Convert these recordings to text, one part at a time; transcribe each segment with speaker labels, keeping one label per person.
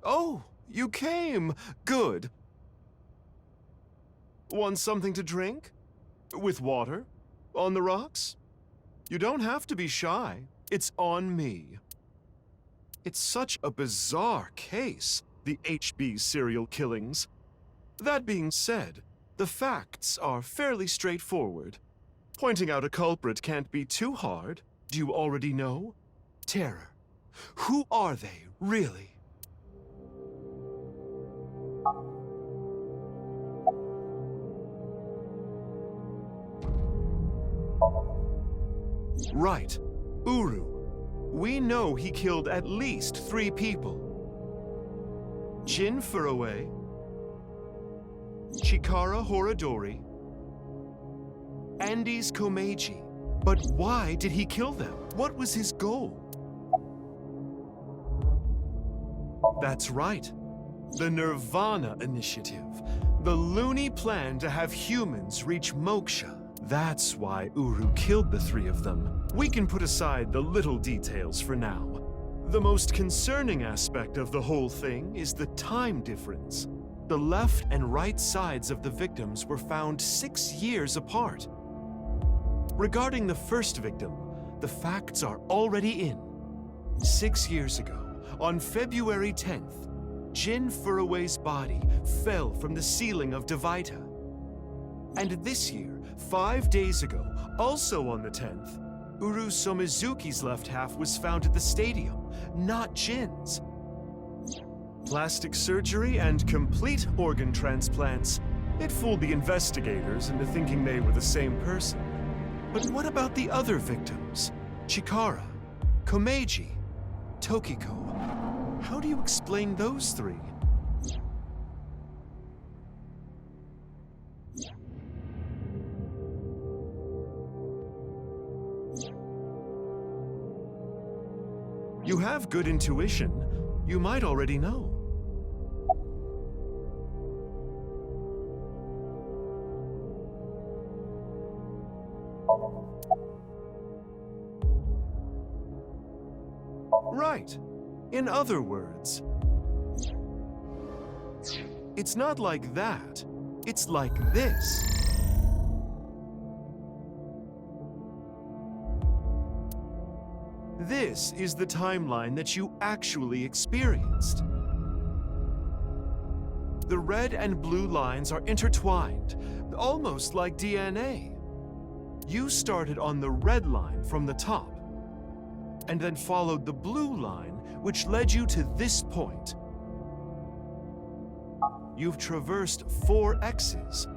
Speaker 1: Oh, you came. Good. Want something to drink? With water? On the rocks? You don't have to be shy. It's on me. It's such a bizarre case, the HB serial killings. That being said, the facts are fairly straightforward. Pointing out a culprit can't be too hard. Do you already know? Terror. Who are they, really? Right. Uru. We know he killed at least 3 people. Jin Furue, Chikara Horadori, Andes Komeiji. But why did he kill them? What was his goal? That's right. The nirvanA initiative. The loony plan to have humans reach moksha. That's why Uru killed the 3 of them. We can put aside the little details for now. The most concerning aspect of the whole thing is the time difference. The left and right sides of the victims were found 6 years apart. Regarding the first victim, the facts are already in. 6 years ago, on February 10th, Jin Furue's body fell from the ceiling of Devaita. And this year, 5 days ago, also on the 10th, Uru Somizuki's left half was found at the stadium, not Jin's. Plastic surgery and complete organ transplants. It fooled the investigators into thinking they were the same person. But what about the other victims? Chikara, Komeiji, Tokiko. How do you explain those 3? You have good intuition. You might already know. Right. In other words, it's not like that. It's like this. This is the timeline that you actually experienced. The red and blue lines are intertwined, almost like DNA. You started on the red line from the top, and then followed the blue line, which led you to this point. You've traversed 4 X's.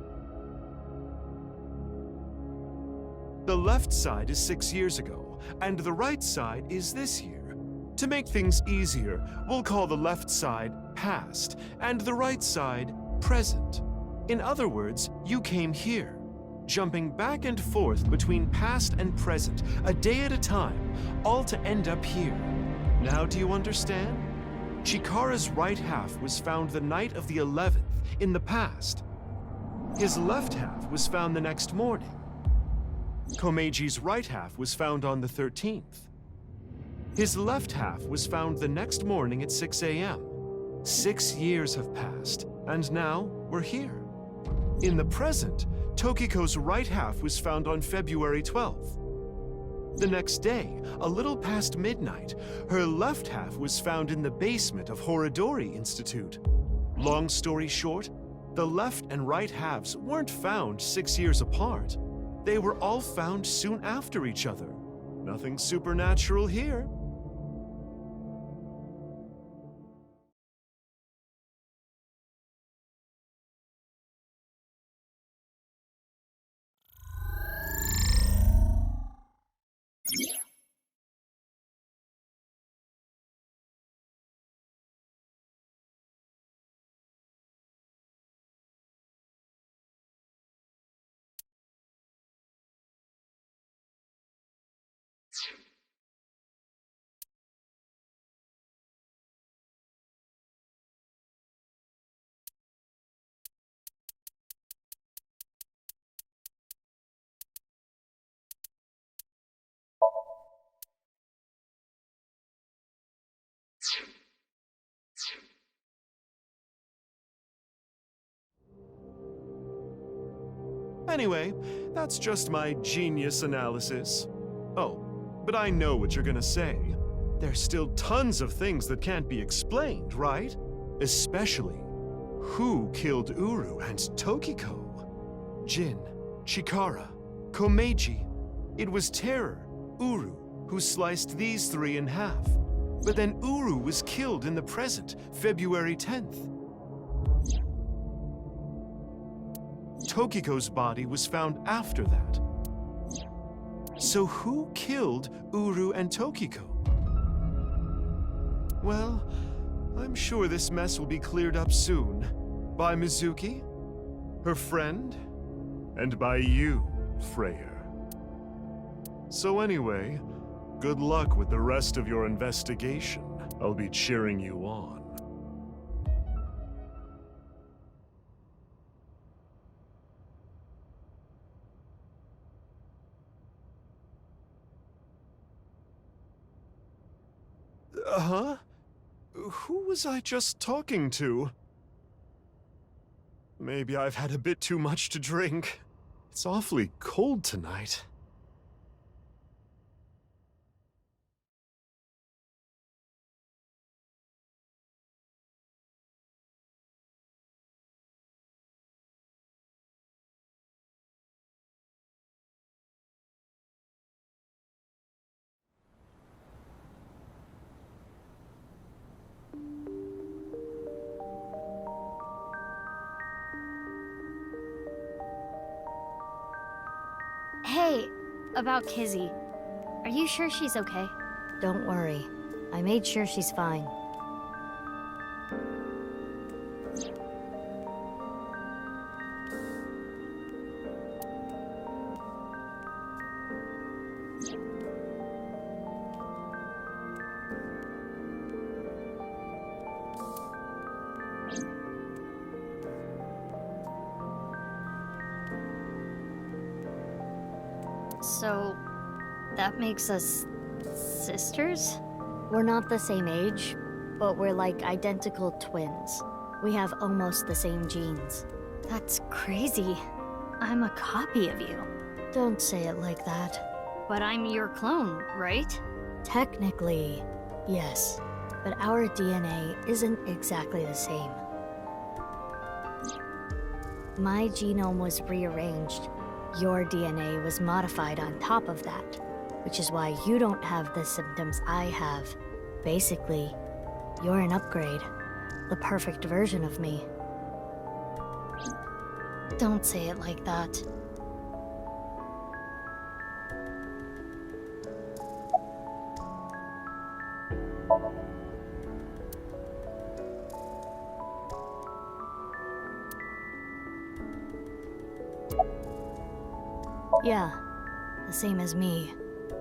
Speaker 1: The left side is 6 years ago, and the right side is this year. To make things easier, we'll call the left side past, and the right side present. In other words, you came here, jumping back and forth between past and present, a day at a time, all to end up here. Now do you understand? Chikara's right half was found the night of the 11th, in the past. His left half was found the next morning. Komeiji's right half was found on the 13th. His left half was found the next morning at 6 a.m. 6 years have passed, and now we're here. In the present, Tokiko's right half was found on February 12th. The next day, a little past midnight, her left half was found in the basement of Horadori Institute. Long story short, the left and right halves weren't found 6 years apart. They were all found soon after each other. Nothing supernatural here. Anyway, that's just my genius analysis. Oh, but I know what you're gonna say. There's still tons of things that can't be explained, right? Especially, who killed Uru and Tokiko? Jin, Chikara, Komeiji. It was Terror, Uru, who sliced these three in half. But then Uru was killed in the present, February 10th. Tokiko's body was found after that. So who killed Uru and Tokiko? Well, I'm sure this mess will be cleared up soon. By Mizuki, her friend, and by you, Freyr. So anyway, good luck with the rest of your investigation. I'll be cheering you on. Huh? Who was I just talking to? Maybe I've had a bit too much to drink. It's awfully cold tonight.
Speaker 2: Hey, about Kizzy. Are you sure she's okay?
Speaker 3: Don't worry. I made sure she's fine.
Speaker 2: So, that makes us sisters?
Speaker 3: We're not the same age, but we're like identical twins. We have almost the same genes.
Speaker 2: That's crazy. I'm a copy of you.
Speaker 3: Don't say it like that.
Speaker 2: But I'm your clone, right?
Speaker 3: Technically, yes. But our DNA isn't exactly the same. My genome was rearranged. Your DNA was modified on top of that, which is why you don't have the symptoms I have. Basically, you're an upgrade, the perfect version of me.
Speaker 2: Don't say it like that.
Speaker 3: Yeah, the same as me.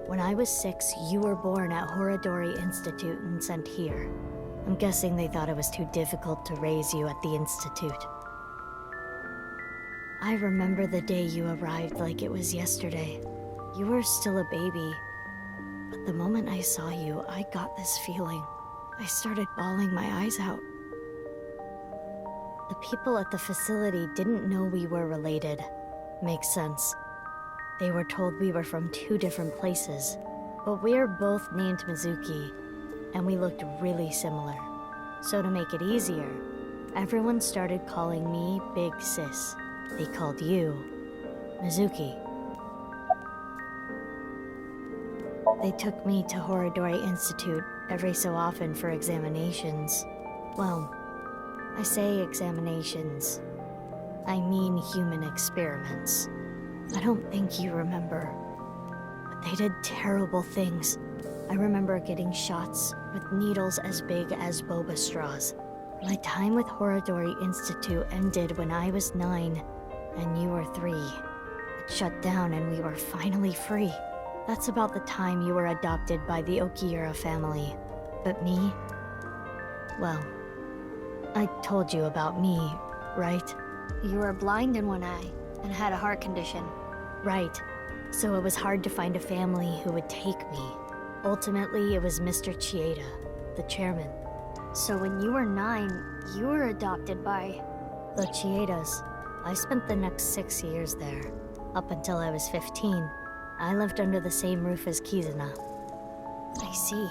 Speaker 3: When I was 6, you were born at Horadori Institute and sent here. I'm guessing they thought it was too difficult to raise you at the Institute. I remember the day you arrived like it was yesterday. You were still a baby. But the moment I saw you, I got this feeling. I started bawling my eyes out. The people at the facility didn't know we were related. Makes sense. They were told we were from 2 different places, but we're both named Mizuki, and we looked really similar. So to make it easier, everyone started calling me Big Sis. They called you Mizuki. They took me to Horadori Institute every so often for examinations. Well, I say examinations. I mean human experiments. I don't think you remember, but they did terrible things. I remember getting shots with needles as big as boba straws. My time with Horadori Institute ended when I was 9, and you were 3. It shut down and we were finally free. That's about the time you were adopted by the Okiura family. But me? Well, I told you about me, right?
Speaker 2: You were blind in one eye and had a heart condition.
Speaker 3: Right. So it was hard to find a family who would take me. Ultimately, it was Mr. Chieda, the chairman.
Speaker 2: So when you were 9, you were adopted by...
Speaker 3: The Chiedas. I spent the next 6 years there. Up until I was 15, I lived under the same roof as Kizuna. I see.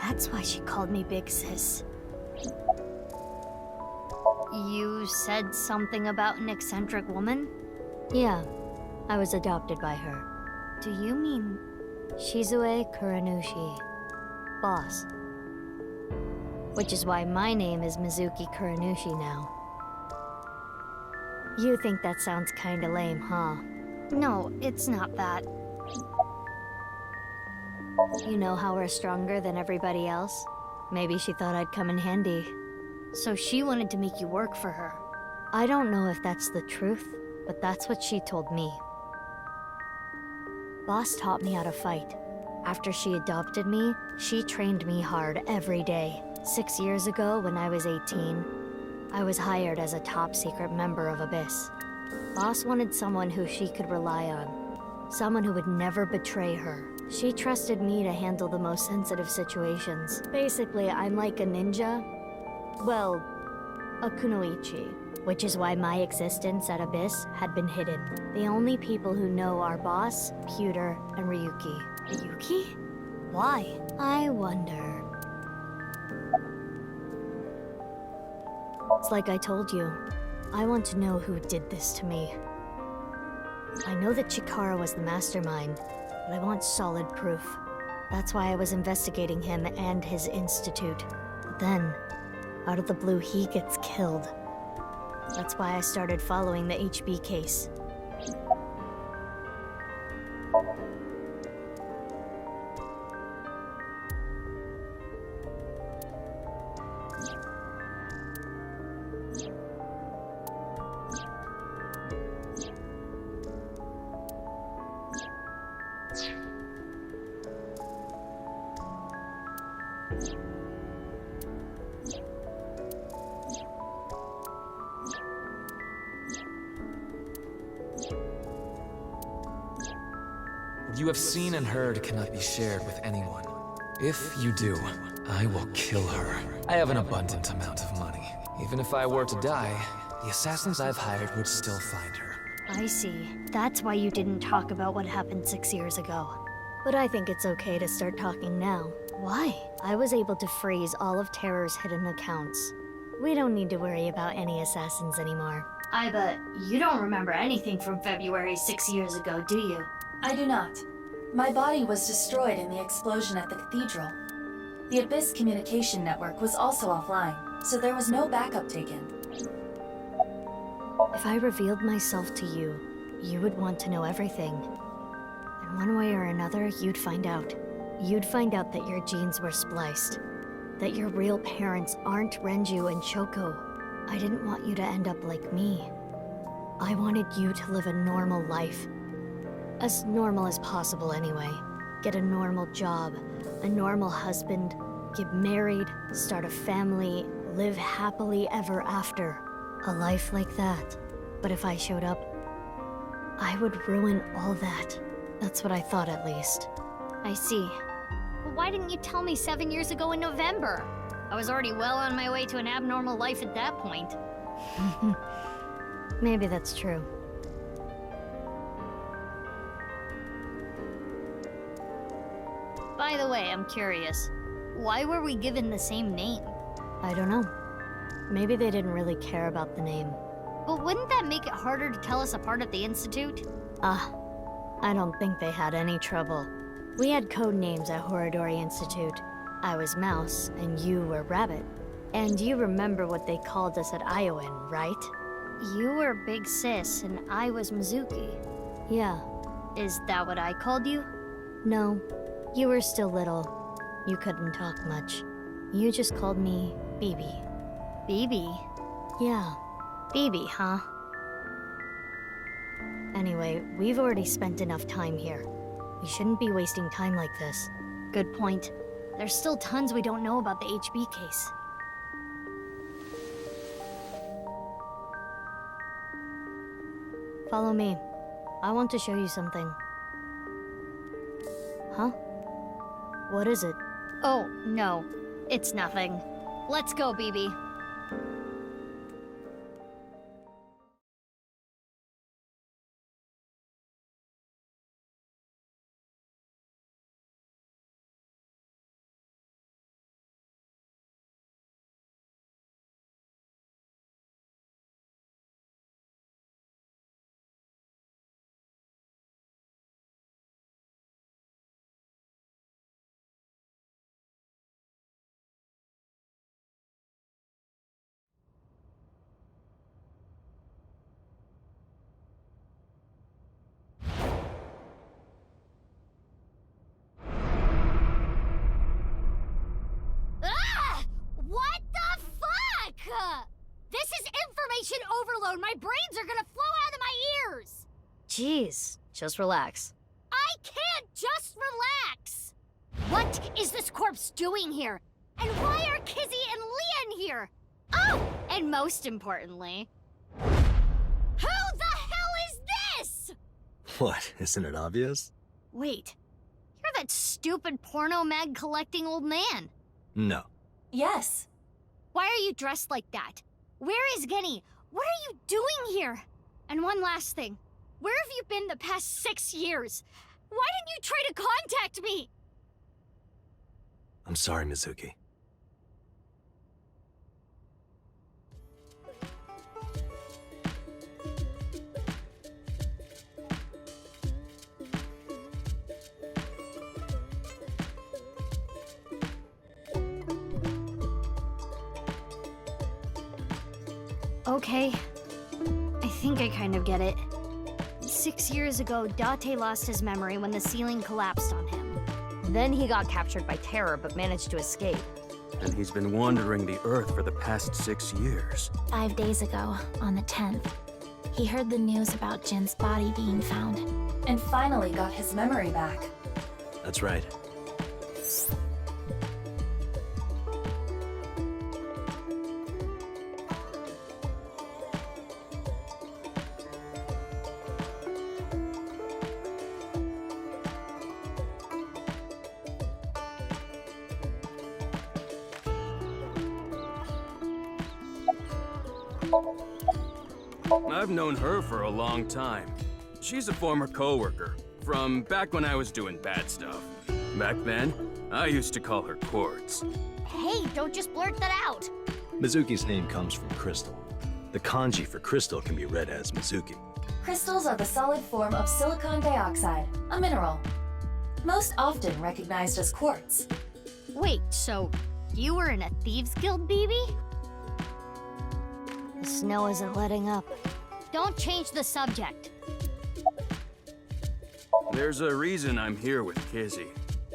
Speaker 3: That's why she called me Big Sis.
Speaker 2: You said something about an eccentric woman?
Speaker 3: Yeah, I was adopted by her.
Speaker 2: Do you mean...
Speaker 3: Shizue Kuranushi. Boss. Which is why my name is Mizuki Kuranushi now. You think that sounds kinda lame, huh?
Speaker 2: No, it's not that.
Speaker 3: You know how we're stronger than everybody else? Maybe she thought I'd come in handy.
Speaker 2: So she wanted to make you work for her.
Speaker 3: I don't know if that's the truth, but that's what she told me. Boss taught me how to fight. After she adopted me, she trained me hard every day. 6 years ago, when I was 18, I was hired as a top-secret member of Abyss. Boss wanted someone who she could rely on. Someone who would never betray her. She trusted me to handle the most sensitive situations. Basically, I'm like a ninja. Well, a kunoichi. Which is why my existence at Abyss had been hidden. The only people who know are Boss, Pewter, and Ryuki.
Speaker 2: Ryuki? Why?
Speaker 3: I wonder. It's like I told you. I want to know who did this to me. I know that Chikara was the mastermind, but I want solid proof. That's why I was investigating him and his institute. But then, out of the blue, he gets killed. That's why I started following the HB case.
Speaker 4: What you have seen and heard cannot be shared with anyone. If you do, I will kill her. I have an abundant amount of money. Even if I were to die, the assassins I've hired would still find her.
Speaker 2: I see. That's why you didn't talk about what happened 6 years ago.
Speaker 3: But I think it's okay to start talking now.
Speaker 2: Why?
Speaker 3: I was able to freeze all of Terror's hidden accounts. We don't need to worry about any assassins anymore.
Speaker 2: I bet you don't remember anything from February 6 years ago, do you?
Speaker 5: I do not. My body was destroyed in the explosion at the cathedral. The Abyss communication network was also offline, so there was no backup taken.
Speaker 3: If I revealed myself to you, you would want to know everything. And one way or another, you'd find out. You'd find out that your genes were spliced. That your real parents aren't Renju and Choco. I didn't want you to end up like me. I wanted you to live a normal life. As normal as possible, anyway. Get a normal job, a normal husband, get married, start a family, live happily ever after. A life like that. But if I showed up, I would ruin all that. That's what I thought, at least.
Speaker 2: I see. But why didn't you tell me 7 years ago in November? I was already well on my way to an abnormal life at that point.
Speaker 3: Maybe that's true.
Speaker 2: By the way, I'm curious. Why were we given the same name?
Speaker 3: I don't know. Maybe they didn't really care about the name.
Speaker 2: But wouldn't that make it harder to tell us apart at the Institute?
Speaker 3: I don't think they had any trouble. We had code names at Horodori Institute. I was Mouse, and you were Rabbit. And you remember what they called us at Iowan, right?
Speaker 2: You were Big Sis, and I was Mizuki.
Speaker 3: Yeah.
Speaker 2: Is that what I called you?
Speaker 3: No. You were still little. You couldn't talk much. You just called me BB.
Speaker 2: BB?
Speaker 3: Yeah.
Speaker 2: BB, huh?
Speaker 3: Anyway, we've already spent enough time here. We shouldn't be wasting time like this.
Speaker 2: Good point. There's still tons we don't know about the HB case.
Speaker 3: Follow me. I want to show you something. Huh? What is it?
Speaker 2: Oh, no. It's nothing. Let's go, BB. explode, my brains are gonna flow out of my ears!
Speaker 3: Jeez, just relax.
Speaker 2: I can't just relax! What is this corpse doing here? And why are Kizzy and Leon here? Oh, and most importantly, who the hell is this?
Speaker 6: What, isn't it obvious?
Speaker 2: Wait, you're that stupid porno mag collecting old man.
Speaker 6: No.
Speaker 5: Yes.
Speaker 2: Why are you dressed like that? Where is Genny? What are you doing here? And one last thing. Where have you been the past 6 years? Why didn't you try to contact me?
Speaker 6: I'm sorry, Mizuki.
Speaker 2: Okay. I think I kind of get it. 6 years ago, Date lost his memory when the ceiling collapsed on him.
Speaker 3: Then he got captured by terror but managed to escape.
Speaker 7: And he's been wandering the Earth for the past 6 years.
Speaker 8: 5 days ago, on the 10th, he heard the news about Jin's body being found.
Speaker 5: And finally got his memory back.
Speaker 6: That's right.
Speaker 7: I've known her for a long time. She's a former coworker from back when I was doing bad stuff. Back then, I used to call her Quartz.
Speaker 2: Hey, don't just blurt that out.
Speaker 6: Mizuki's name comes from crystal. The kanji for crystal can be read as Mizuki.
Speaker 5: Crystals are the solid form of silicon dioxide, a mineral. Most often recognized as quartz.
Speaker 2: Wait, so you were in a Thieves Guild, BB?
Speaker 3: The snow isn't letting up.
Speaker 2: Don't change the subject.
Speaker 7: There's a reason I'm here with Kizzy.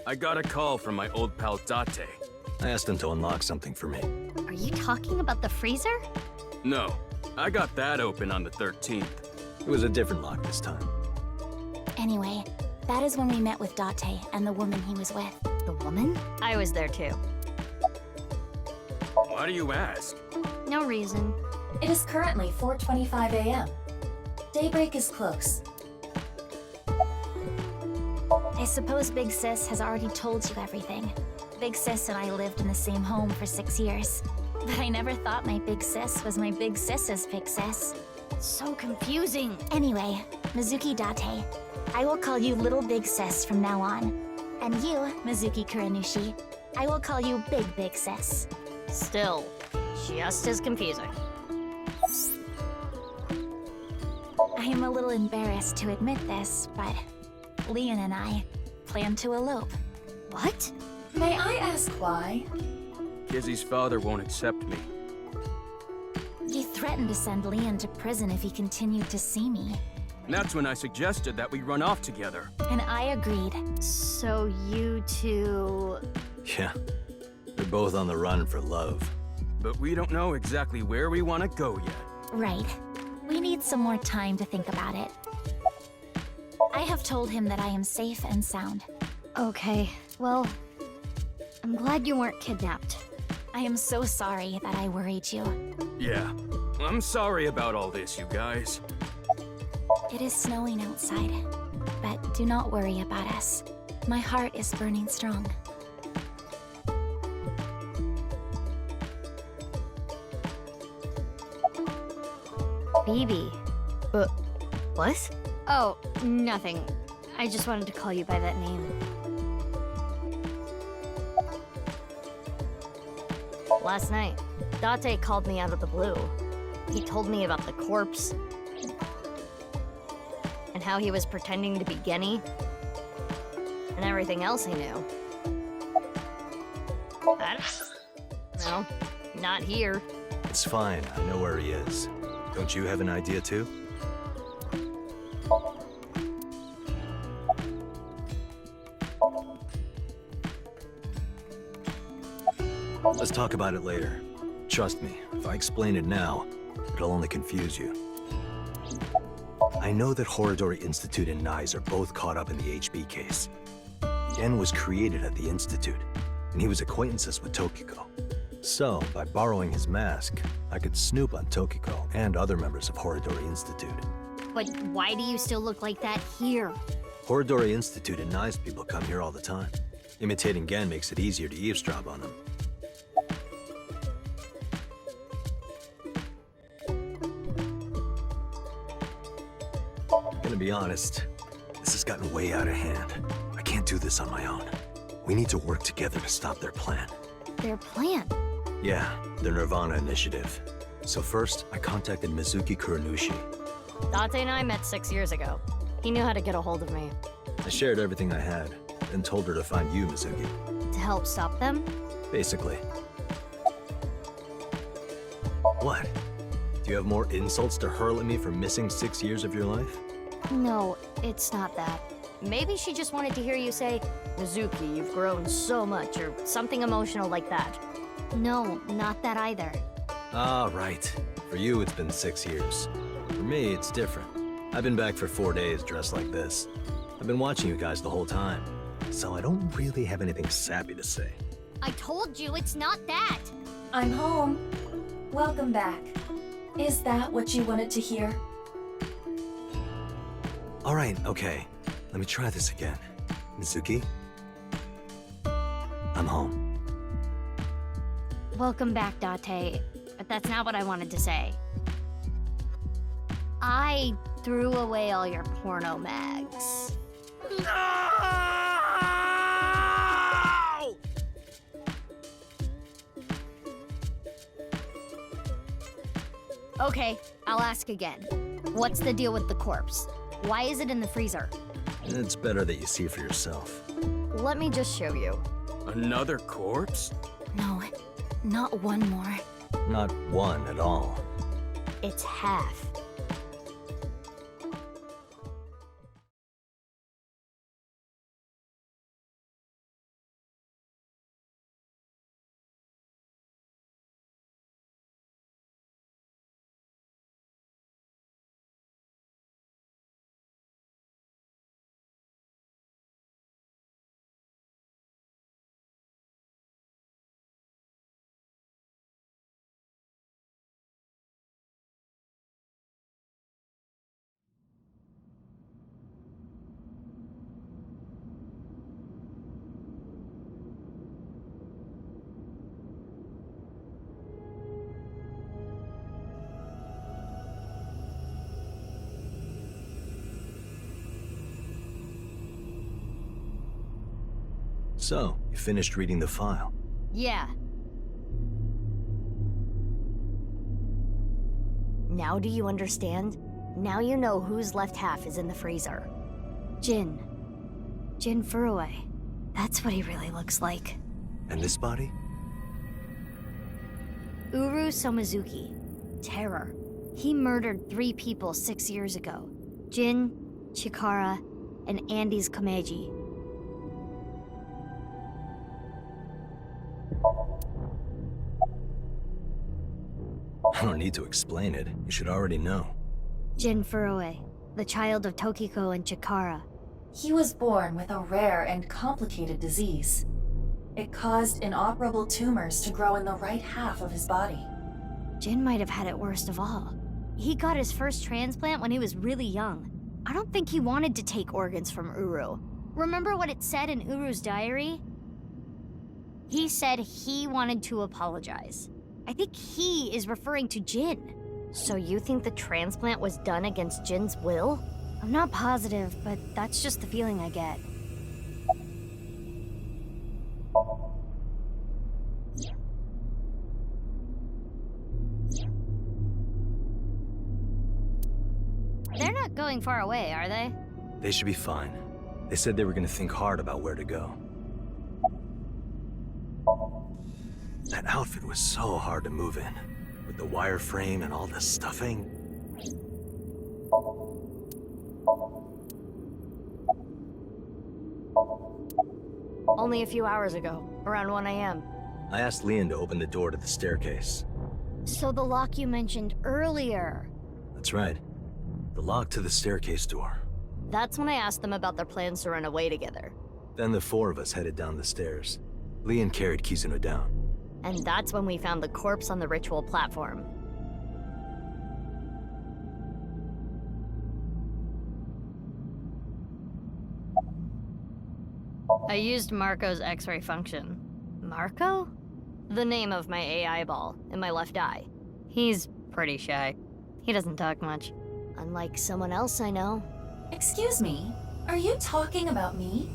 Speaker 7: I got a call from my old pal Date.
Speaker 6: I asked him to unlock something for me.
Speaker 2: Are you talking about the freezer?
Speaker 7: No, I got that open on the 13th.
Speaker 6: It was a different lock this time.
Speaker 8: Anyway, that is when we met with Date and the woman he was with.
Speaker 3: The woman? I was there too.
Speaker 7: Why do you ask?
Speaker 2: No reason.
Speaker 5: It is currently 4:25 a.m. Daybreak is close.
Speaker 8: I suppose Big Sis has already told you everything. Big Sis and I lived in the same home for 6 years. But I never thought my Big Sis was my Big Sis's Big Sis.
Speaker 2: So confusing.
Speaker 8: Anyway, Mizuki Date, I will call you Little Big Sis from now on. And you, Mizuki Kuranushi, I will call you Big Sis.
Speaker 3: Still, just as confusing.
Speaker 8: I am a little embarrassed to admit this, but Leon and I plan to elope.
Speaker 3: What?
Speaker 5: May I ask why?
Speaker 7: Kizzy's father won't accept me.
Speaker 8: He threatened to send Leon to prison if he continued to see me.
Speaker 7: That's when I suggested that we run off together.
Speaker 8: And I agreed.
Speaker 2: So you two...
Speaker 6: Yeah. They're both on the run for love.
Speaker 7: But we don't know exactly where we want to go yet.
Speaker 8: Right. We need some more time to think about it. I have told him that I am safe and sound.
Speaker 2: Okay, well, I'm glad you weren't kidnapped.
Speaker 8: I am so sorry that I worried you.
Speaker 7: Yeah, I'm sorry about all this, you guys.
Speaker 8: It is snowing outside, but do not worry about us. My heart is burning strong.
Speaker 2: BB.
Speaker 3: What?
Speaker 2: Oh, nothing. I just wanted to call you by that name.
Speaker 3: Last night, Date called me out of the blue. He told me about the corpse. And how he was pretending to be Genny. And everything else he knew. No, not here.
Speaker 6: It's fine. I know where he is. Don't you have an idea too? Let's talk about it later. Trust me, if I explain it now, It'll only confuse you. I know that Horadori Institute and Nyes are both caught up in the HB case. Gen was created at the Institute, and he was acquaintances with Tokiko. So, by borrowing his mask, I could snoop on Tokiko and other members of Horadori Institute.
Speaker 2: But why do you still look like that here?
Speaker 6: Horadori Institute and Nyes people come here all the time. Imitating Gen makes it easier to eavesdrop on them. To be honest, this has gotten way out of hand. I can't do this on my own. We need to work together to stop their plan.
Speaker 2: Their plan?
Speaker 6: Yeah, their nirvanA initiative. So first, I contacted Mizuki Kuranushi.
Speaker 3: Date and I met 6 years ago. He knew how to get a hold of me.
Speaker 6: I shared everything I had, then told her to find you, Mizuki.
Speaker 3: To help stop them?
Speaker 6: Basically. What? Do you have more insults to hurl at me for missing 6 years of your life?
Speaker 3: No, it's not that. Maybe she just wanted to hear you say, Mizuki, you've grown so much, or something emotional like that.
Speaker 2: No, not that either.
Speaker 6: Ah, right. For you, it's been 6 years. For me, it's different. I've been back for 4 days dressed like this. I've been watching you guys the whole time, so I don't really have anything sappy to say.
Speaker 2: I told you it's not that.
Speaker 5: I'm home. Welcome back. Is that what you wanted to hear?
Speaker 6: All right, okay. Let me try this again. Mizuki? I'm home.
Speaker 2: Welcome back, Date. But that's not what I wanted to say. I threw away all your porno mags.
Speaker 7: No!
Speaker 2: Okay, I'll ask again. What's the deal with the corpse? Why is it in the freezer?
Speaker 6: It's better that you see for yourself.
Speaker 3: Let me just show you.
Speaker 7: Another corpse?
Speaker 8: No, not one more.
Speaker 6: Not one at all.
Speaker 3: It's half.
Speaker 6: So, you finished reading the file.
Speaker 2: Yeah.
Speaker 3: Now do you understand? Now you know whose left half is in the freezer. Jin. Jin Furue. That's what he really looks like.
Speaker 6: And this body?
Speaker 3: Uru Somizuki. Terror. He murdered 3 people 6 years ago. Jin, Chikara, and Andy's Komeiji.
Speaker 6: I don't need to explain it. You should already know.
Speaker 3: Jin Furue, the child of Tokiko and Chikara.
Speaker 5: He was born with a rare and complicated disease. It caused inoperable tumors to grow in the right half of his body.
Speaker 3: Jin might have had it worst of all. He got his first transplant when he was really young. I don't think he wanted to take organs from Uru. Remember what it said in Uru's diary? He said he wanted to apologize. I think he is referring to Jin. So you think the transplant was done against Jin's will? I'm not positive, but that's just the feeling I get.
Speaker 2: They're not going far away, are they?
Speaker 6: They should be fine. They said they were gonna think hard about where to go. That outfit was so hard to move in, with the wireframe and all the stuffing.
Speaker 3: Only a few hours ago, around 1 a.m.
Speaker 6: I asked Leon to open the door to the staircase.
Speaker 2: So the lock you mentioned earlier.
Speaker 6: That's right. The lock to the staircase door.
Speaker 3: That's when I asked them about their plans to run away together.
Speaker 6: Then the four of us headed down the stairs. Leon carried Kizuno down.
Speaker 3: And that's when we found the corpse on the ritual platform. I used Marco's X-ray function. Marco? The name of my AI ball in my left eye. He's pretty shy. He doesn't talk much. Unlike someone else I know.
Speaker 5: Excuse me, are you talking about me?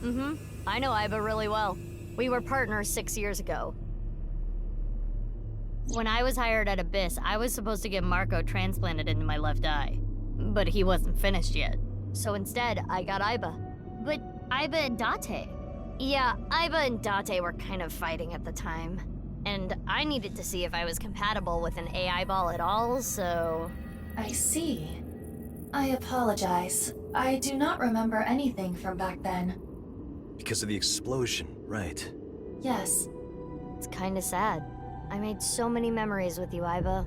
Speaker 3: Mm-hmm. I know Iba really well. We were partners 6 years ago. When I was hired at Abyss, I was supposed to get Marco transplanted into my left eye. But he wasn't finished yet. So instead, I got Iba.
Speaker 2: But Iba and Date.
Speaker 3: Yeah, Iba and Date were kind of fighting at the time. And I needed to see if I was compatible with an AI ball at all, so...
Speaker 5: I see. I apologize. I do not remember anything from back then.
Speaker 6: Because of the explosion, right?
Speaker 5: Yes.
Speaker 3: It's kinda sad. I made so many memories with you, Iba.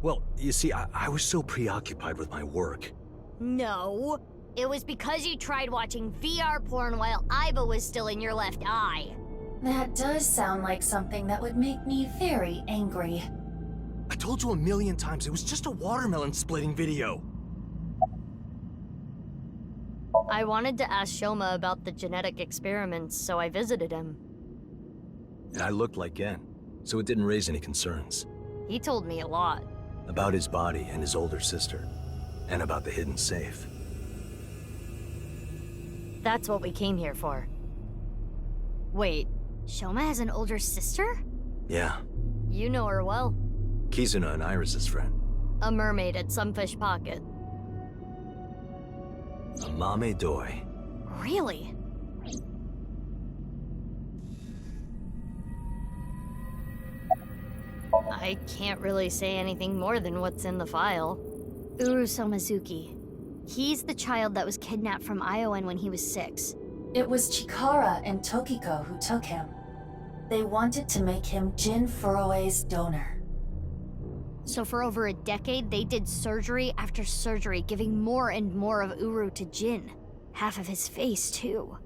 Speaker 6: Well, you see, I was so preoccupied with my work.
Speaker 2: No. It was because you tried watching VR porn while Iba was still in your left eye.
Speaker 5: That does sound like something that would make me very angry.
Speaker 6: I told you a million times, it was just a watermelon splitting video.
Speaker 3: I wanted to ask Shoma about the genetic experiments, so I visited him.
Speaker 6: And I looked like Gen, so it didn't raise any concerns.
Speaker 3: He told me a lot.
Speaker 6: About his body and his older sister. And about the hidden safe.
Speaker 3: That's what we came here for. Wait,
Speaker 2: Shoma has an older sister?
Speaker 6: Yeah.
Speaker 3: you know her well.
Speaker 6: Kizuno and Iris's friend.
Speaker 3: A mermaid at Sunfish Pocket.
Speaker 6: A Mame Doi.
Speaker 2: Really?
Speaker 3: I can't really say anything more than what's in the file.
Speaker 2: Uru Somazuki. He's the child that was kidnapped from Iowan when he was 6.
Speaker 5: It was Chikara and Tokiko who took him. They wanted to make him Jin Furue's donor.
Speaker 2: So for over a decade, they did surgery after surgery, giving more and more of Uru to Jin. Half of his face, too.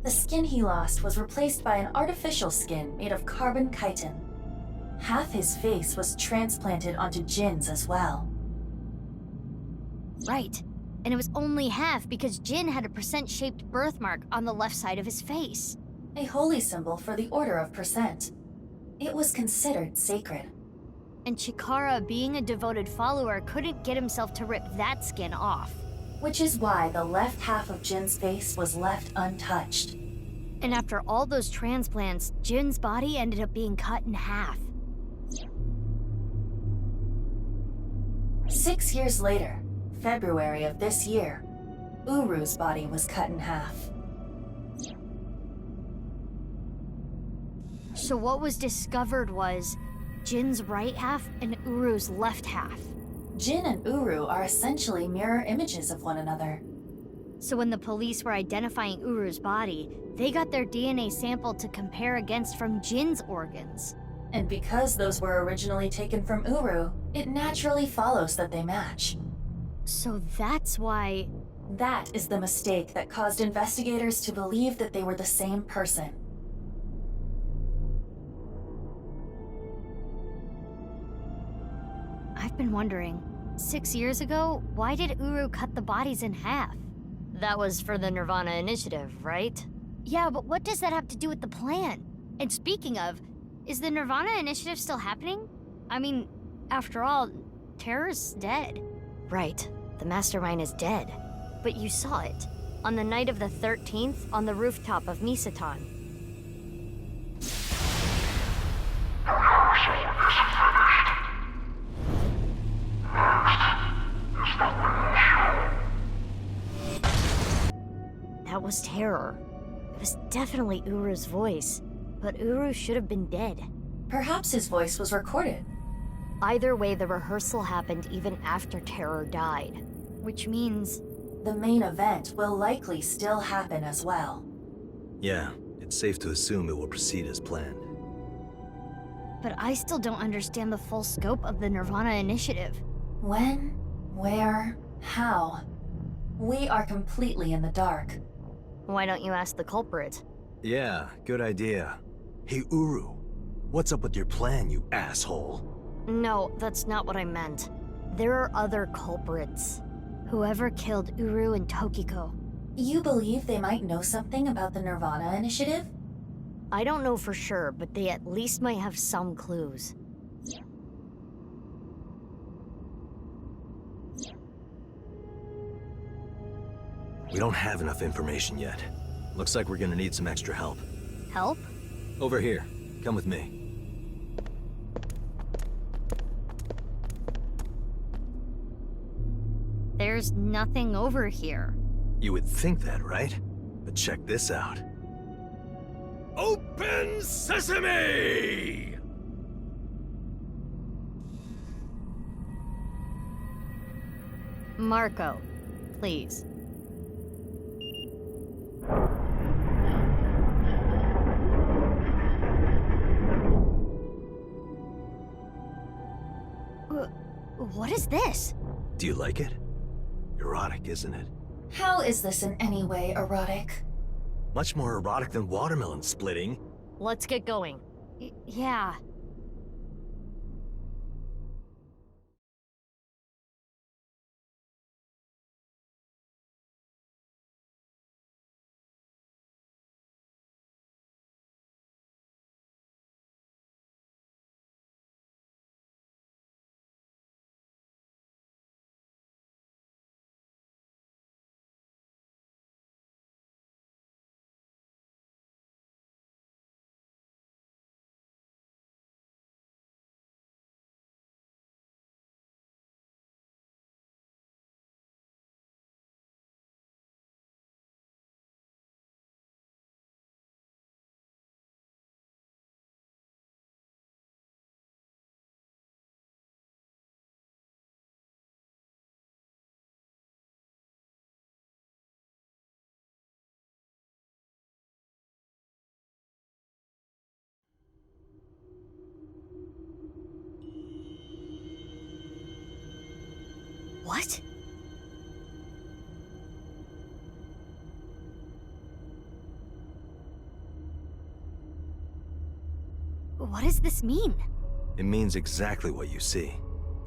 Speaker 5: The skin he lost was replaced by an artificial skin made of carbon chitin. Half his face was transplanted onto Jin's as well.
Speaker 2: Right. And it was only half because Jin had a percent-shaped birthmark on the left side of his face.
Speaker 5: A holy symbol for the Order of Percent. It was considered sacred.
Speaker 2: And Chikara, being a devoted follower, couldn't get himself to rip that skin off.
Speaker 5: Which is why the left half of Jin's face was left untouched.
Speaker 2: And after all those transplants, Jin's body ended up being cut in half.
Speaker 5: 6 years later, February of this year, Uru's body was cut in half.
Speaker 2: So what was discovered was Jin's right half and Uru's left half.
Speaker 5: Jin and Uru are essentially mirror images of one another.
Speaker 2: So when the police were identifying Uru's body, they got their DNA sample to compare against from Jin's organs.
Speaker 5: And because those were originally taken from Uru, it naturally follows that they match.
Speaker 2: So that's why...
Speaker 5: That is the mistake that caused investigators to believe that they were the same person.
Speaker 2: I've been wondering, 6 years ago, why did Uru cut the bodies in half?
Speaker 3: That was for the nirvanA initiative, right?
Speaker 2: Yeah, but what does that have to do with the plan? And speaking of, is the nirvanA initiative still happening? I mean, after all, Terror's dead.
Speaker 3: Right. The mastermind is dead. But you saw it. On the night of the 13th, on the rooftop of Misatan. That was Terror. It was definitely Uru's voice. But Uru should have been dead.
Speaker 5: Perhaps his voice was recorded.
Speaker 3: Either way, the rehearsal happened even after Terror died.
Speaker 2: Which means...
Speaker 5: The main event will likely still happen as well.
Speaker 6: Yeah, it's safe to assume it will proceed as planned.
Speaker 3: But I still don't understand the full scope of the nirvanA initiative.
Speaker 5: When? Where? How? We are completely in the dark.
Speaker 3: Why don't you ask the culprit?
Speaker 6: Yeah, good idea. Hey, Uru, what's up with your plan, you asshole?
Speaker 3: No, that's not what I meant. There are other culprits. Whoever killed Uru and Tokiko.
Speaker 5: You believe they might know something about the nirvanA initiative?
Speaker 3: I don't know for sure, but they at least might have some clues.
Speaker 6: We don't have enough information yet. Looks like we're gonna need some extra help.
Speaker 3: Help?
Speaker 6: Over here. Come with me.
Speaker 3: There's nothing over here.
Speaker 6: You would think that, right? But check this out. Open Sesame!
Speaker 3: Marco, please. What is this?
Speaker 6: Do you like it? Erotic, isn't it?
Speaker 5: How is this in any way erotic?
Speaker 6: Much more erotic than watermelon splitting.
Speaker 3: Let's get going. Yeah. What? What does this mean?
Speaker 6: It means exactly what you see.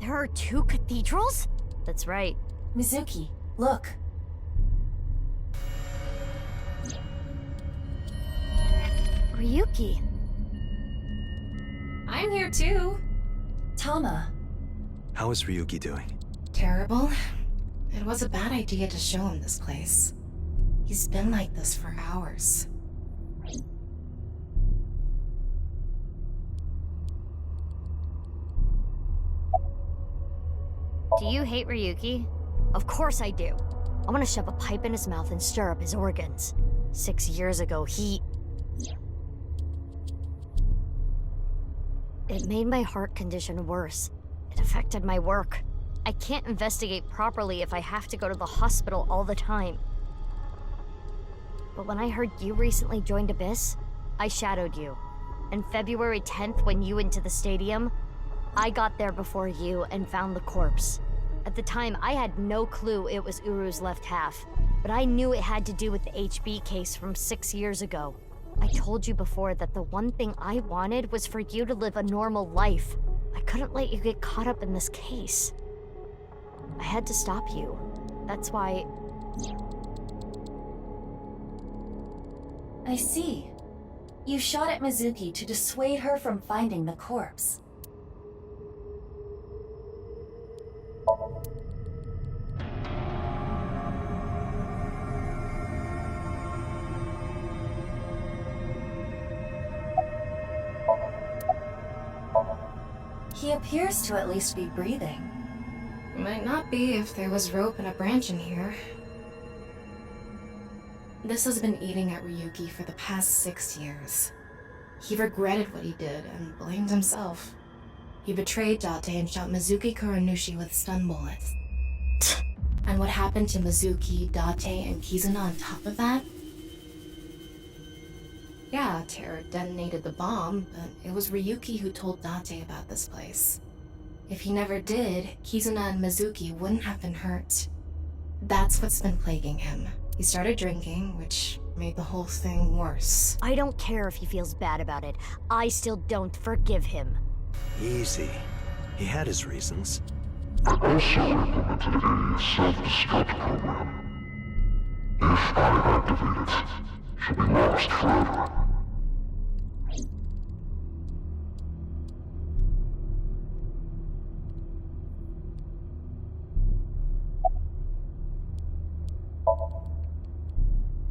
Speaker 3: There are two cathedrals? That's right.
Speaker 5: Mizuki, look.
Speaker 3: Ryuki.
Speaker 9: I'm here too.
Speaker 5: Tama.
Speaker 6: How is Ryuki doing?
Speaker 9: Terrible. It was a bad idea to show him this place. He's been like this for hours.
Speaker 3: Do you hate Ryuki? Of course I do. I want to shove a pipe in his mouth and stir up his organs. 6 years ago, It made my heart condition worse. It affected my work. I can't investigate properly if I have to go to the hospital all the time. But when I heard you recently joined Abyss, I shadowed you. And February 10th, when you went to the stadium, I got there before you and found the corpse. At the time, I had no clue it was Uru's left half, but I knew it had to do with the HB case from 6 years ago. I told you before that the one thing I wanted was for you to live a normal life. I couldn't let you get caught up in this case. I had to stop you. That's why...
Speaker 5: I see. You shot at Mizuki to dissuade her from finding the corpse. He appears to at least be breathing.
Speaker 9: Might not be if there was rope and a branch in here. This has been eating at Ryuki for the past 6 years. He regretted what he did and blamed himself. He betrayed Date and shot Mizuki Kuranushi with stun bullets. And what happened to Mizuki, Date, and Kizuna on top of that? Yeah, Terror detonated the bomb, but it was Ryuki who told Date about this place. If he never did, Kizuna and Mizuki wouldn't have been hurt. That's what's been plaguing him. He started drinking, which made the whole thing worse.
Speaker 3: I don't care if he feels bad about it. I still don't forgive him.
Speaker 6: Easy. He had his reasons.
Speaker 10: I also implemented a self-destruct program. If I activate it, she'll be lost forever.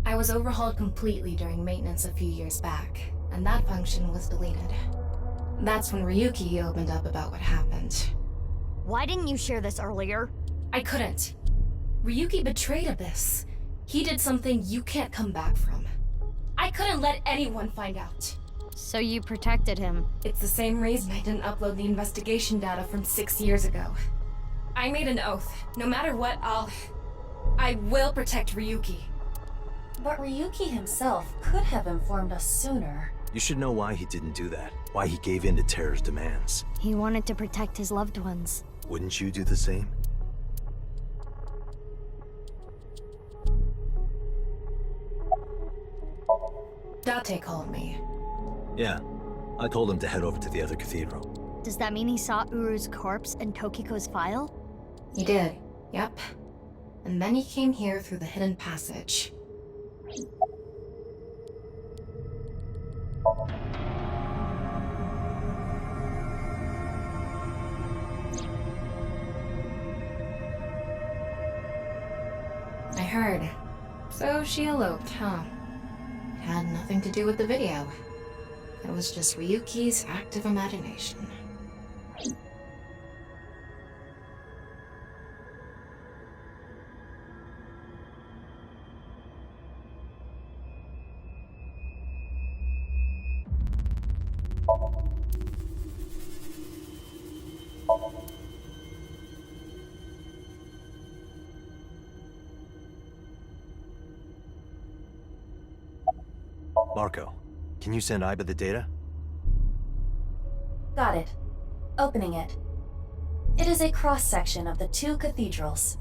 Speaker 9: I was overhauled completely during maintenance a few years back, and that function was deleted. That's when Ryuki opened up about what happened.
Speaker 3: Why didn't you share this earlier?
Speaker 9: I couldn't. Ryuki betrayed Abyss. He did something you can't come back from. I couldn't let anyone find out.
Speaker 3: So you protected him.
Speaker 9: It's the same reason I didn't upload the investigation data from 6 years ago. I made an oath. No matter what, I will protect Ryuki.
Speaker 5: But Ryuki himself could have informed us sooner.
Speaker 6: You should know why he didn't do that. Why he gave in to Terror's demands.
Speaker 3: He wanted to protect his loved ones.
Speaker 6: Wouldn't you do the same?
Speaker 9: Date called me.
Speaker 6: Yeah. I told him to head over to the other cathedral.
Speaker 3: Does that mean he saw Uru's corpse and Tokiko's file?
Speaker 9: He did, yep. And then he came here through the hidden passage. I heard. So she eloped, huh? It had nothing to do with the video. It was just Ryuki's active imagination.
Speaker 6: Marco, can you send Iba the data?
Speaker 5: Got it. Opening it. It is a cross-section of the two cathedrals.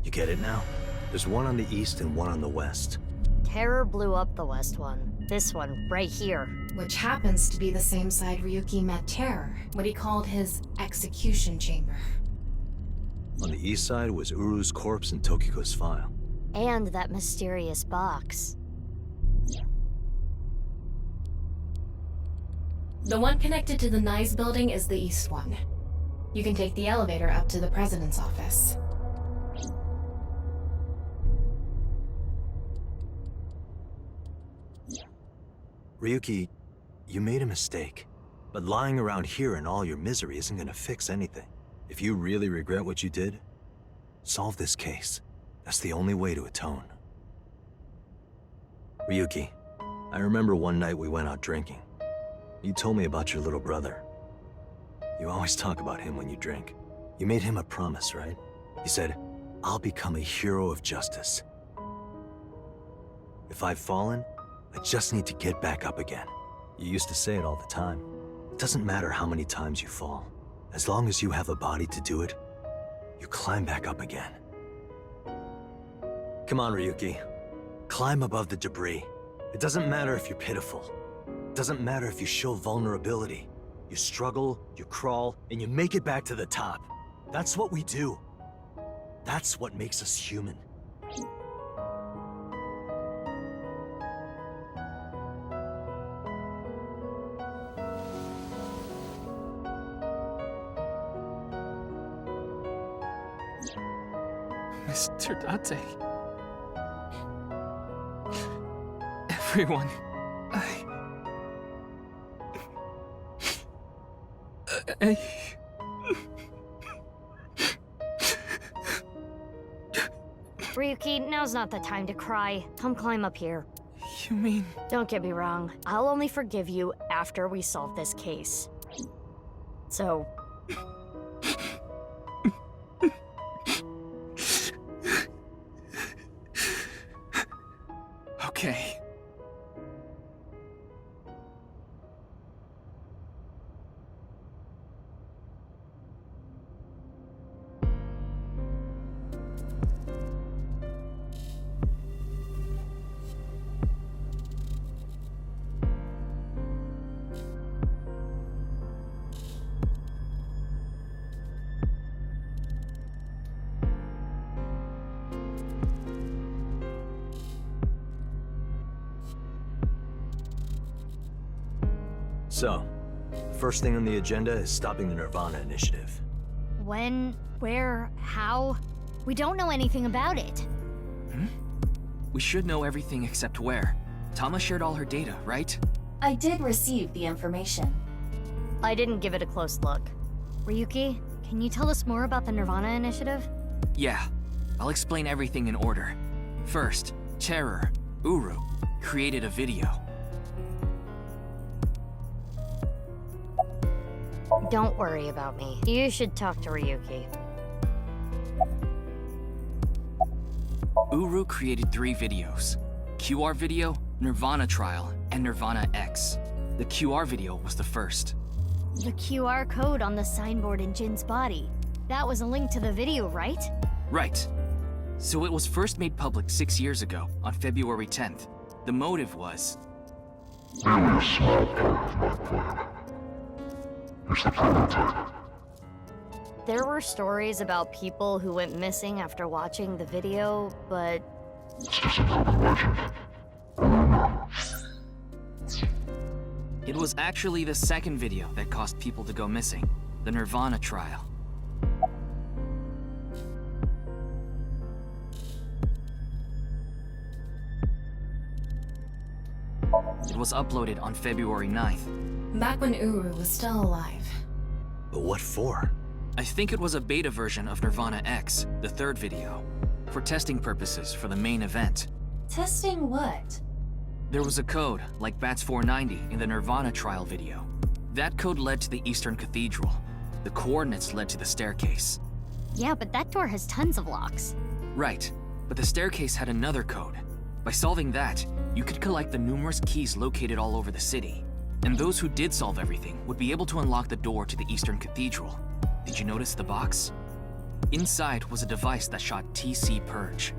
Speaker 6: You get it now? There's one on the east and one on the west.
Speaker 3: Terror blew up the west one. This one, right here.
Speaker 9: Which happens to be the same side Ryuki met Terror, what he called his execution chamber.
Speaker 6: On the east side was Uru's corpse and Tokiko's file.
Speaker 3: And that mysterious box.
Speaker 9: The one connected to the Nyes building is the east one. You can take the elevator up to the president's office.
Speaker 6: Ryuki, you made a mistake. But lying around here in all your misery isn't gonna fix anything. If you really regret what you did, solve this case. That's the only way to atone. Ryuki, I remember one night we went out drinking. You told me about your little brother. You always talk about him when you drink. You made him a promise, right? You said, I'll become a hero of justice. If I've fallen, I just need to get back up again. You used to say it all the time. It doesn't matter how many times you fall. As long as you have a body to do it, you climb back up again. Come on, Ryuki. Climb above the debris. It doesn't matter if you're pitiful. It doesn't matter if you show vulnerability. You struggle, you crawl, and you make it back to the top. That's what we do. That's what makes us human.
Speaker 11: Mr. Date. Everyone,
Speaker 3: Ryuki, now's not the time to cry. Come climb up here.
Speaker 11: You mean...
Speaker 3: Don't get me wrong. I'll only forgive you after we solve this case. So...
Speaker 11: Okay.
Speaker 6: So, first thing on the agenda is stopping the nirvanA initiative.
Speaker 2: When, where, how? We don't know anything about it.
Speaker 12: We should know everything except where. Tama shared all her data, right?
Speaker 5: I did receive the information.
Speaker 2: I didn't give it a close look. Ryuki, can you tell us more about the nirvanA initiative?
Speaker 12: Yeah. I'll explain everything in order. First, Terror, Uru, created a video.
Speaker 2: Don't worry about me. You should talk to Ryuki.
Speaker 12: Uru created 3 videos. QR video, nirvanA trial, and nirvanA X. The QR video was the first.
Speaker 2: The QR code on the signboard in Jin's body. That was a link to the video, right?
Speaker 12: Right. So it was first made public 6 years ago, on February 10th. The motive was...
Speaker 10: Merely a small part of my plan. It's the prototype.
Speaker 2: There were stories about people who went missing after watching the video, but...
Speaker 10: It's just an urban legend.
Speaker 12: It was actually the second video that caused people to go missing. The nirvanA trial. It was uploaded on February 9th.
Speaker 9: Back when Uru was still alive.
Speaker 6: But what for?
Speaker 12: I think it was a beta version of nirvanA X, the third video, for testing purposes for the main event.
Speaker 5: Testing what?
Speaker 12: There was a code, like BATS 490 in the nirvanA trial video. That code led to the Eastern Cathedral. The coordinates led to the staircase.
Speaker 2: Yeah, but that door has tons of locks.
Speaker 12: Right, but the staircase had another code. By solving that, you could collect the numerous keys located all over the city. And those who did solve everything would be able to unlock the door to the Eastern Cathedral. Did you notice the box? Inside was a device that shot TC Purge.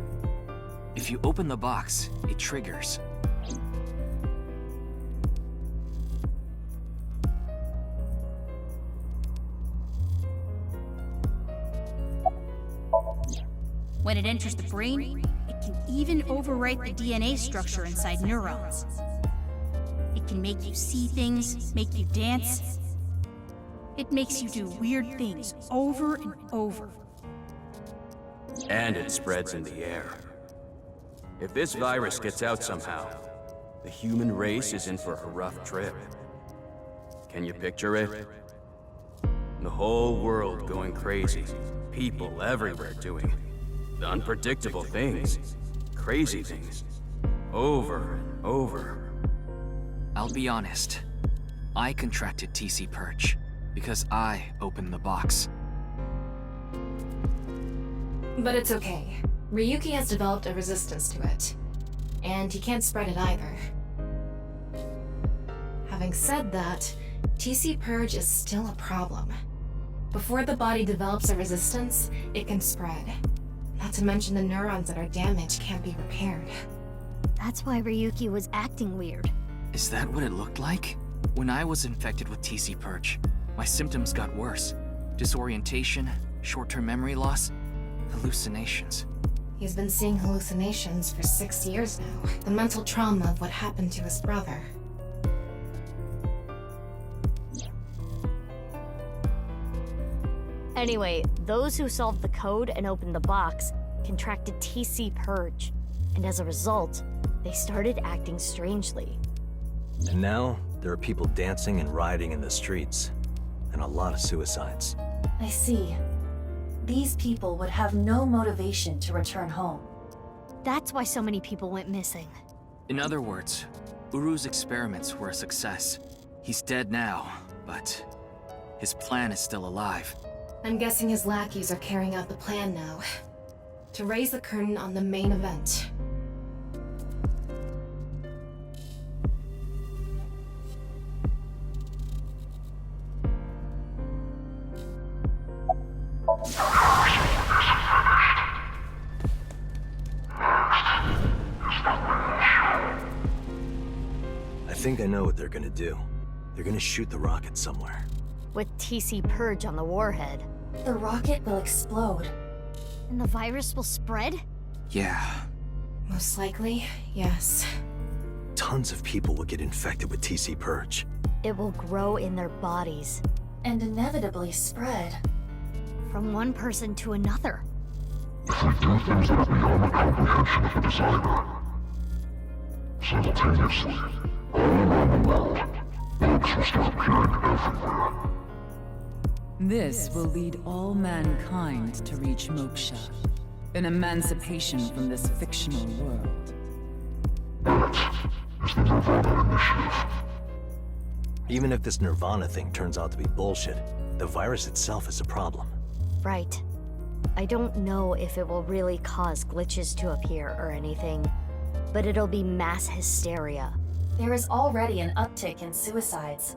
Speaker 12: If you open the box, it triggers.
Speaker 13: When it enters the brain, it can even overwrite the DNA structure inside neurons. It can make you see things, make you dance. It makes you do weird things over and over.
Speaker 7: And it spreads in the air. If this virus gets out somehow, the human race is in for a rough trip. Can you picture it? The whole world going crazy. People everywhere doing unpredictable things. Crazy things. Over and over.
Speaker 12: I'll be honest. I contracted TC Purge because I opened the box.
Speaker 9: But it's okay. Ryuki has developed a resistance to it. And he can't spread it either. Having said that, TC Purge is still a problem. Before the body develops a resistance, it can spread. Not to mention the neurons that are damaged can't be repaired.
Speaker 2: That's why Ryuki was acting weird.
Speaker 12: Is that what it looked like? When I was infected with TC Purge, my symptoms got worse. Disorientation, short-term memory loss, hallucinations.
Speaker 9: He's been seeing hallucinations for 6 years now. The mental trauma of what happened to his brother.
Speaker 2: Anyway, those who solved the code and opened the box contracted TC Purge, and as a result, they started acting strangely.
Speaker 6: And now, there are people dancing and rioting in the streets. And a lot of suicides.
Speaker 5: I see. These people would have no motivation to return home.
Speaker 2: That's why so many people went missing.
Speaker 12: In other words, Uru's experiments were a success. He's dead now, but his plan is still alive.
Speaker 9: I'm guessing his lackeys are carrying out the plan now. To raise the curtain on the main event.
Speaker 6: I think I know what they're gonna do. They're gonna shoot the rocket somewhere.
Speaker 2: With TC Purge on the warhead.
Speaker 5: The rocket will explode.
Speaker 2: And the virus will spread?
Speaker 12: Yeah.
Speaker 9: Most likely, yes.
Speaker 6: Tons of people will get infected with TC Purge.
Speaker 3: It will grow in their bodies.
Speaker 5: And inevitably spread.
Speaker 2: From one person to another.
Speaker 10: If we do things that are beyond the comprehension of the designer, simultaneously, all around the world, bugs will start appearing everywhere.
Speaker 14: This will lead all mankind to reach moksha, an emancipation from this fictional world.
Speaker 10: That is the nirvanA initiative.
Speaker 6: Even if this nirvanA thing turns out to be bullshit, the virus itself is a problem.
Speaker 3: Right. I don't know if it will really cause glitches to appear or anything, but it'll be mass hysteria.
Speaker 5: There is already an uptick in suicides.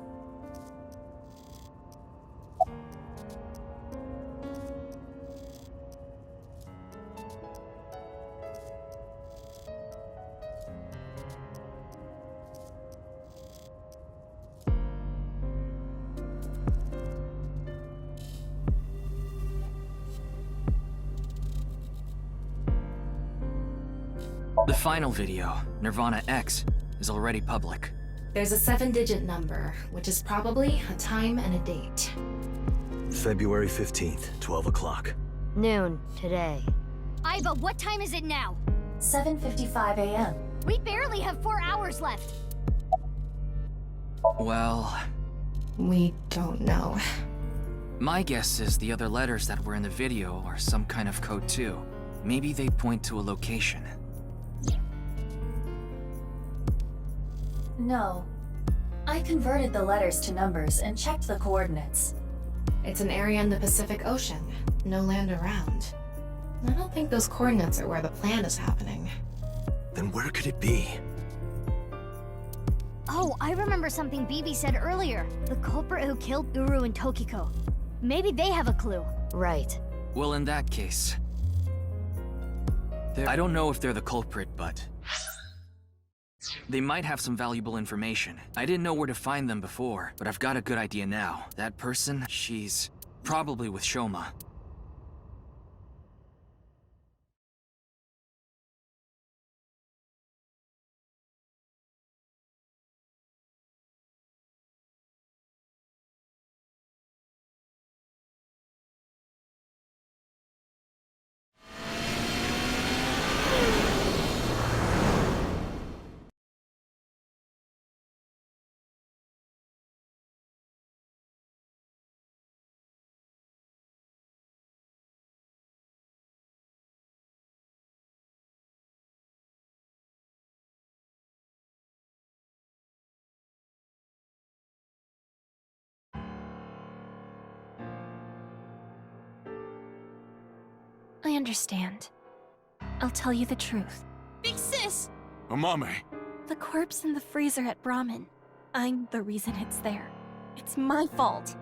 Speaker 12: The final video, nirvanA X, is already public.
Speaker 9: There's a 7-digit number, which is probably a time and a date.
Speaker 6: February 15th, 12 o'clock.
Speaker 3: Noon, today.
Speaker 2: Iva, what time is it now?
Speaker 5: 7:55 a.m.
Speaker 2: We barely have 4 hours left.
Speaker 12: Well,
Speaker 9: We don't know.
Speaker 12: my guess is the other letters that were in the video are some kind of code too. Maybe they point to a location.
Speaker 5: No. I converted the letters to numbers and checked the coordinates.
Speaker 9: It's an area in the Pacific Ocean. No land around. I don't think those coordinates are where the plan is happening.
Speaker 6: Then where could it be?
Speaker 2: Oh, I remember something BB said earlier. The culprit who killed Uru and Tokiko. Maybe they have a clue.
Speaker 3: Right.
Speaker 12: Well, in that case... I don't know if they're the culprit, but... they might have some valuable information. I didn't know where to find them before, but I've got a good idea now. That person, she's probably with Shoma.
Speaker 8: I understand. I'll tell you the truth.
Speaker 13: Big sis!
Speaker 15: Amame!
Speaker 8: The corpse in the freezer at Brahmin. I'm the reason it's there. It's my fault.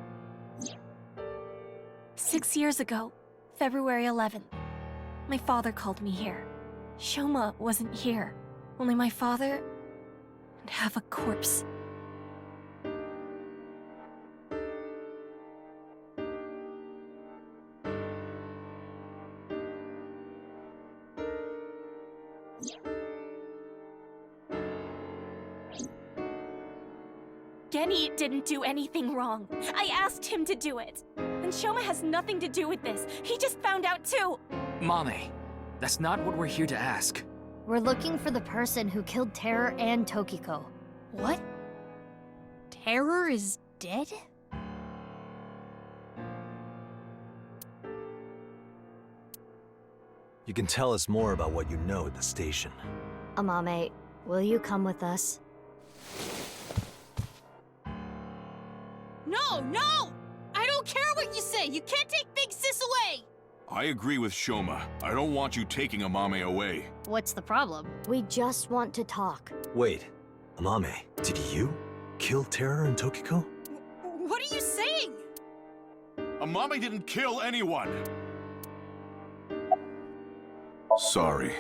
Speaker 8: 6 years ago, February 11th, my father called me here. Shoma wasn't here. Only my father and half a corpse. Genny didn't do anything wrong. I asked him to do it. And Shoma has nothing to do with this. He just found out too.
Speaker 12: Mame, that's not what we're here to ask.
Speaker 2: We're looking for the person who killed Terror and Tokiko.
Speaker 13: What? Terror is dead?
Speaker 6: You can tell us more about what you know at the station.
Speaker 3: Amame, will you come with us?
Speaker 13: No, no! I don't care what you say! You can't take Big Sis away!
Speaker 15: I agree with Shoma. I don't want you taking Amame away.
Speaker 2: What's the problem?
Speaker 3: We just want to talk.
Speaker 6: Wait, Amame, did you kill Terror and Tokiko?
Speaker 13: What are you saying?
Speaker 15: Amame didn't kill anyone! Sorry.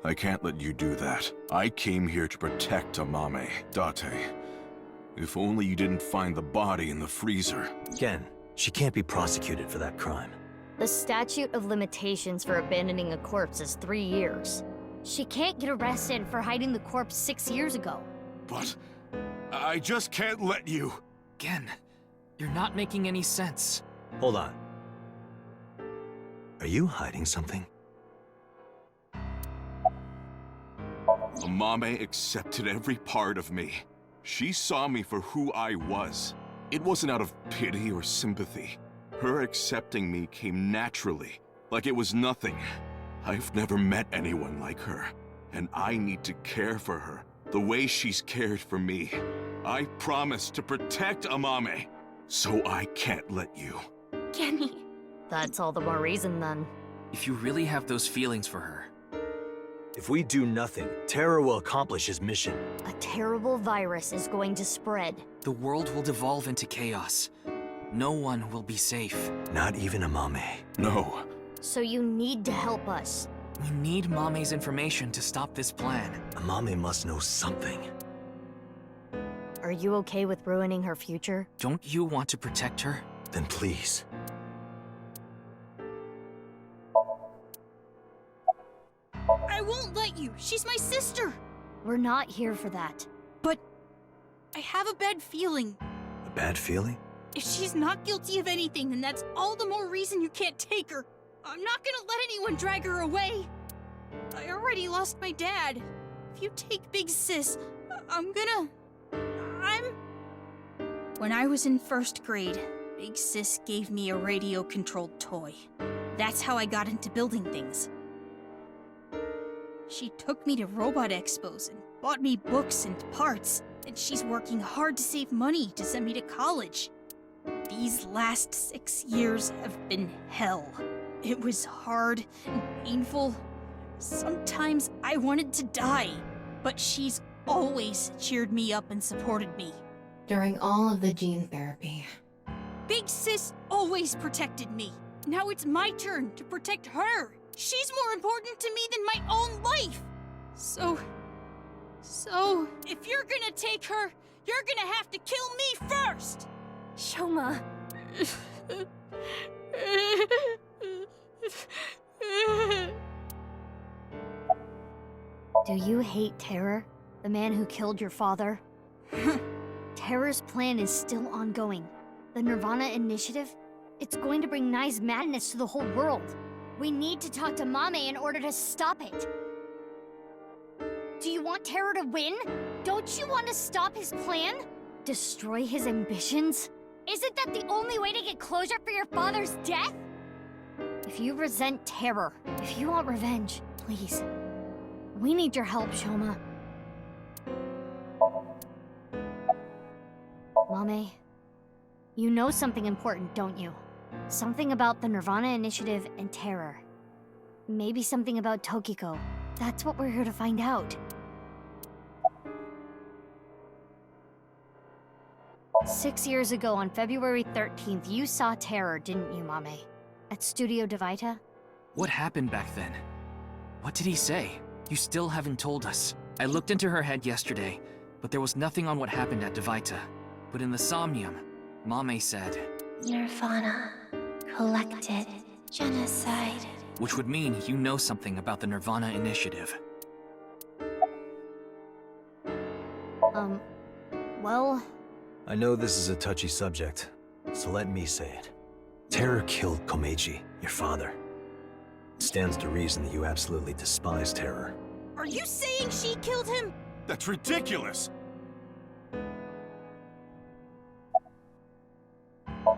Speaker 15: I can't let you do that. I came here to protect Amame, Date. If only you didn't find the body in the freezer.
Speaker 6: Again, she can't be prosecuted for that crime.
Speaker 3: The statute of limitations for abandoning a corpse is 3 years.
Speaker 2: She can't get arrested for hiding the corpse 6 years ago.
Speaker 15: But I just can't let you.
Speaker 12: Again, you're not making any sense.
Speaker 6: Hold on. Are you hiding something?
Speaker 15: Amame accepted every part of me. She saw me for who I was. It wasn't out of pity or sympathy. Her accepting me came naturally, like it was nothing. I've never met anyone like her, and I need to care for her the way she's cared for me. I promised to protect Amame, so I can't let you.
Speaker 2: Kenny.
Speaker 3: That's all the more reason then.
Speaker 12: If you really have those feelings for her,
Speaker 6: If we do nothing, Terror will accomplish his mission.
Speaker 3: A terrible virus is going to spread.
Speaker 12: the world will devolve into chaos. No one will be safe.
Speaker 6: Not even Amame.
Speaker 15: No.
Speaker 3: So you need to help us.
Speaker 12: We need Mame's information to stop this plan.
Speaker 6: Amame must know something.
Speaker 3: Are you okay with ruining her future?
Speaker 12: Don't you want to protect her?
Speaker 6: Then please.
Speaker 13: I won't let you. She's my sister.
Speaker 3: We're not here for that.
Speaker 13: But I have a bad feeling.
Speaker 6: A bad feeling?
Speaker 13: If she's not guilty of anything, then that's all the more reason you can't take her. I'm not gonna let anyone drag her away. I already lost my dad. If you take Big Sis, When I was in first grade, Big Sis gave me a radio-controlled toy. That's how I got into building things. She took me to Robot Expos and bought me books and parts, and she's working hard to save money to send me to college. These last 6 years have been hell. It was hard and painful. Sometimes I wanted to die, but she's always cheered me up and supported me.
Speaker 9: During all of the gene therapy,
Speaker 13: Big Sis always protected me. Now it's my turn to protect her. She's more important to me than my own life. So, if you're gonna take her, you're gonna have to kill me first.
Speaker 2: Shoma.
Speaker 3: Do you hate Terror? The man who killed your father? Terror's plan is still ongoing. The nirvanA initiative? It's going to bring Nye's madness to the whole world. We need to talk to Mame in order to stop it. Do you want Terror to win? Don't you want to stop his plan? Destroy his ambitions?
Speaker 2: Isn't that the only way to get closure for your father's death?
Speaker 3: If you resent Terror, if you want revenge, please. We need your help, Shoma. Mame, you know something important, don't you? Something about the nirvanA initiative and Terror. Maybe something about Tokiko. That's what we're here to find out. Six years ago, on February 13th, you saw Terror, didn't you, Mame? At Studio Devita?
Speaker 12: What happened back then? What did he say? You still haven't told us. I looked into her head yesterday, but there was nothing on what happened at Devita. But in the Somnium, Mame said,
Speaker 8: nirvanA. Collected. Genocide.
Speaker 12: which would mean you know something about the nirvanA initiative.
Speaker 3: Well...
Speaker 6: I know this is a touchy subject, so let me say it. Terror killed Komeiji, your father. It stands to reason that you absolutely despise Terror.
Speaker 13: Are you saying she killed him?
Speaker 15: That's ridiculous!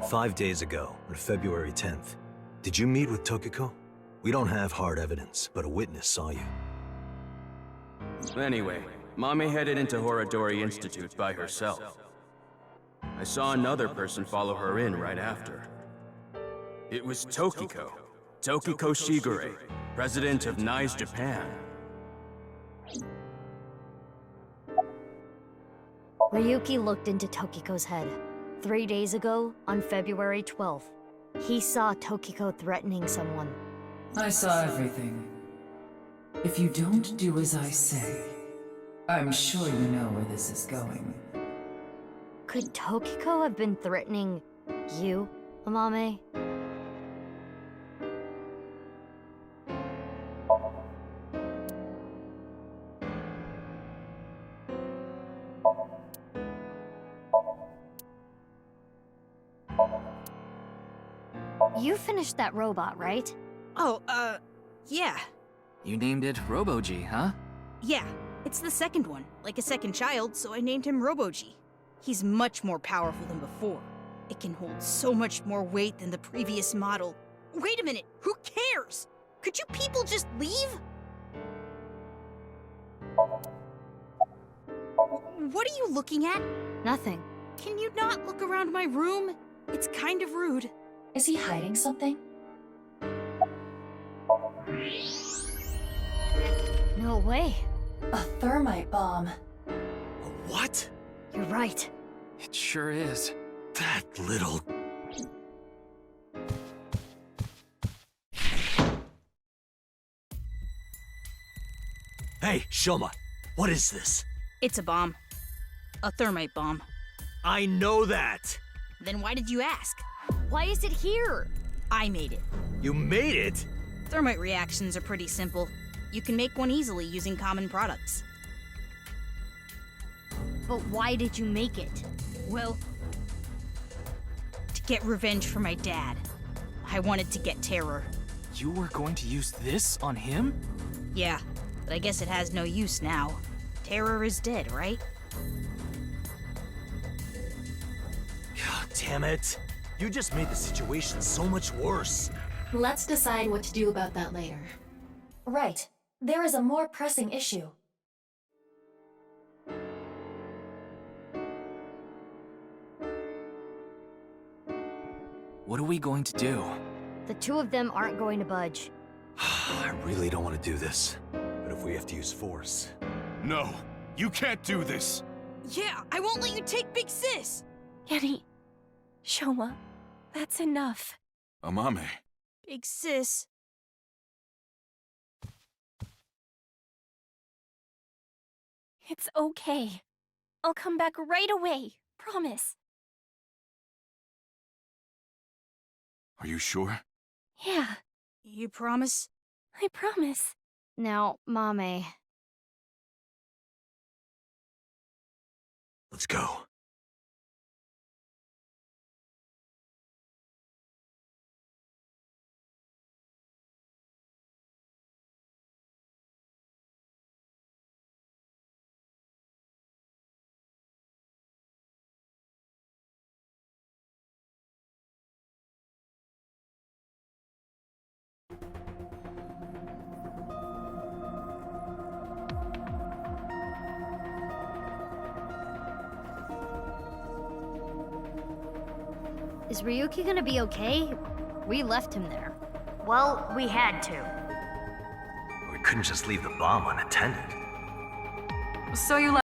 Speaker 6: 5 days ago, on February 10th, did you meet with Tokiko? We don't have hard evidence, but a witness saw you.
Speaker 7: Anyway, Mame headed into Horodori Institute by herself. I saw another person follow her in right after. It was Tokiko. Tokiko Shigure, president of Nye's Japan.
Speaker 3: Ryuki looked into Tokiko's head. 3 days ago, on February 12th, he saw Tokiko threatening someone.
Speaker 14: I saw everything. If you don't do as I say, I'm sure you know where this is going.
Speaker 3: Could Tokiko have been threatening you, Amame?
Speaker 2: You finished that robot, right?
Speaker 13: Oh, yeah.
Speaker 12: You named it Robo-G, huh?
Speaker 13: Yeah, it's the second one, like a second child, so I named him Robo-G. He's much more powerful than before. It can hold so much more weight than the previous model. Wait a minute, who cares? Could you people just leave? What are you looking at?
Speaker 2: Nothing.
Speaker 13: Can you not look around my room? It's kind of rude.
Speaker 5: Is he hiding something?
Speaker 2: No way.
Speaker 5: A thermite bomb.
Speaker 6: What?
Speaker 2: You're right.
Speaker 12: It sure is.
Speaker 6: That little... Hey, Shoma, what is this?
Speaker 13: It's a bomb. A thermite bomb.
Speaker 6: I know that!
Speaker 13: Then why did you ask?
Speaker 2: Why is it here?
Speaker 13: I made it.
Speaker 6: You made it?
Speaker 13: Thermite reactions are pretty simple. You can make one easily using common products.
Speaker 2: But why did you make it?
Speaker 13: Well, to get revenge for my dad. I wanted to get Terror.
Speaker 12: You were going to use this on him?
Speaker 13: Yeah, but I guess it has no use now. Terror is dead, right?
Speaker 6: God damn it. You just made the situation so much worse.
Speaker 9: Let's decide what to do about that later.
Speaker 5: Right. There is a more pressing issue.
Speaker 12: What are we going to do?
Speaker 2: The two of them aren't going to budge.
Speaker 6: I really don't want to do this. But if we have to use force...
Speaker 15: No, you can't do this.
Speaker 13: Yeah, I won't let you take Big Sis!
Speaker 16: Yanni, Shoma, that's enough.
Speaker 15: Amame.
Speaker 13: Big Sis.
Speaker 16: It's okay. I'll come back right away. Promise.
Speaker 15: Are you sure?
Speaker 16: Yeah,
Speaker 13: You promise?
Speaker 16: I promise.
Speaker 2: Now, Mame.
Speaker 6: Let's go.
Speaker 2: Is Ryuki gonna be okay? We left him there.
Speaker 3: Well, we had to.
Speaker 6: We couldn't just leave the bomb unattended.
Speaker 14: So you